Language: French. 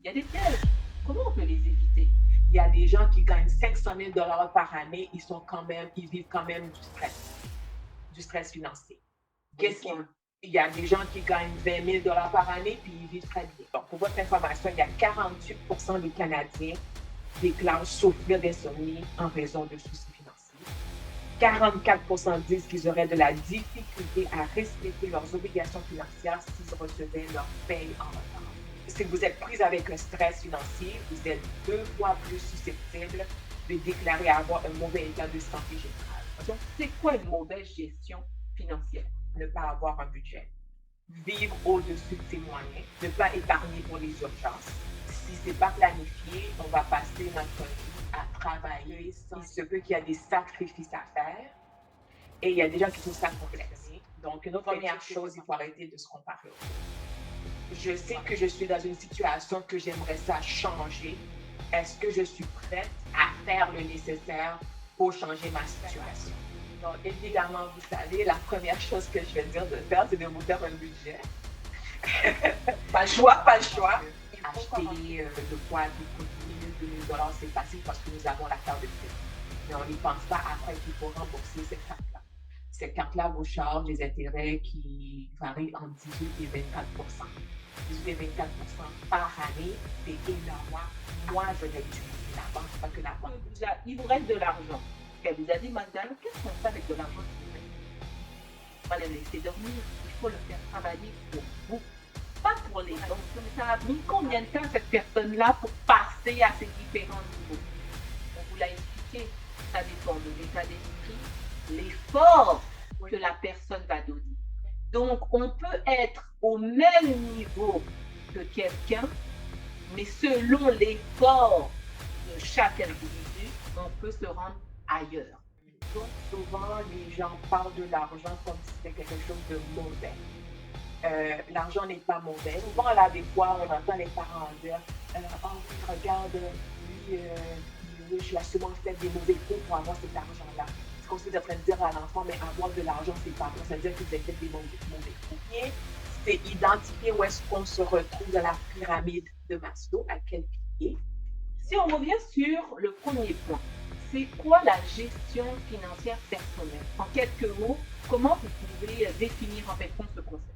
Il y a des pièges. Comment on peut les éviter? Il y a des gens qui gagnent 500 000 par année, ils vivent quand même du stress financier. Bon Qu'est-ce qui, point. il y a des gens qui gagnent 20 000 par année, puis ils vivent très bien. Donc, pour votre information, il y a 48% des Canadiens déclarent souffrir d'insomnie en raison de soucis financiers. 44% disent qu'ils auraient de la difficulté à respecter leurs obligations financières s'ils recevaient leur paye en retard. Si vous êtes prise avec un stress financier, vous êtes 2 fois plus susceptible de déclarer avoir un mauvais état de santé générale. Donc, c'est quoi une mauvaise gestion financière? Ne pas avoir un budget, vivre au-dessus de ses moyens, ne pas épargner pour les urgences. Si c'est pas planifié, on va passer notre vie à travailler sans. Il se peut qu'il y a des sacrifices à faire et il y a des gens qui trouvent ça complexe. Donc, une première chose, il faut arrêter de se comparer aux autres. Je sais que je suis dans une situation que j'aimerais ça changer. Est-ce que je suis prête à faire le nécessaire pour changer ma situation? Donc, évidemment, vous savez, la première chose que je vais dire de faire, c'est de vous faire un budget. Pas le choix, pas le choix. Acheter de quoi qui coûte 1 000, 2 000 $, c'est facile parce que nous avons la carte de crédit. Mais on n'y pense pas après qu'il faut rembourser cette carte-là. Cette carte-là vous charge des intérêts qui varient entre 18 et 24%. 18 et 24% par année, c'est énorme. Moi, je l'ai utilisé la banque, pas que la banque. Il vous reste de l'argent. Elle vous a dit, madame, qu'est-ce qu'on fait avec de l'argent qui vous reste? Il faut le laisser dormir. Il faut le faire travailler pour vous. Pas pour les autres. Mais ça a mis combien de temps cette personne-là pour passer à ces différents niveaux? On vous l'a expliqué. Ça dépend de l'état d'esprit, l'effort que la personne va donner. Donc, on peut être au même niveau que quelqu'un, mais selon l'effort de chaque individu, on peut se rendre ailleurs. Donc, souvent, les gens parlent de l'argent comme si c'était quelque chose de mauvais. L'argent n'est pas mauvais. Souvent, là, des fois, on entend les parents dire oh, oui, regarde, lui, il est riche, il a sûrement fait des mauvais coups pour avoir cet argent-là. Ce qu'on est en train de dire à l'enfant, mais avoir de l'argent, c'est pas bon. Ça veut dire que vous avez fait des mauvais coups. Bien, c'est identifier où est-ce qu'on se retrouve dans la pyramide de Maslow, à quel pilier. Si on revient sur le premier point, c'est quoi la gestion financière personnelle? En quelques mots, comment vous pouvez définir en fait ce concept?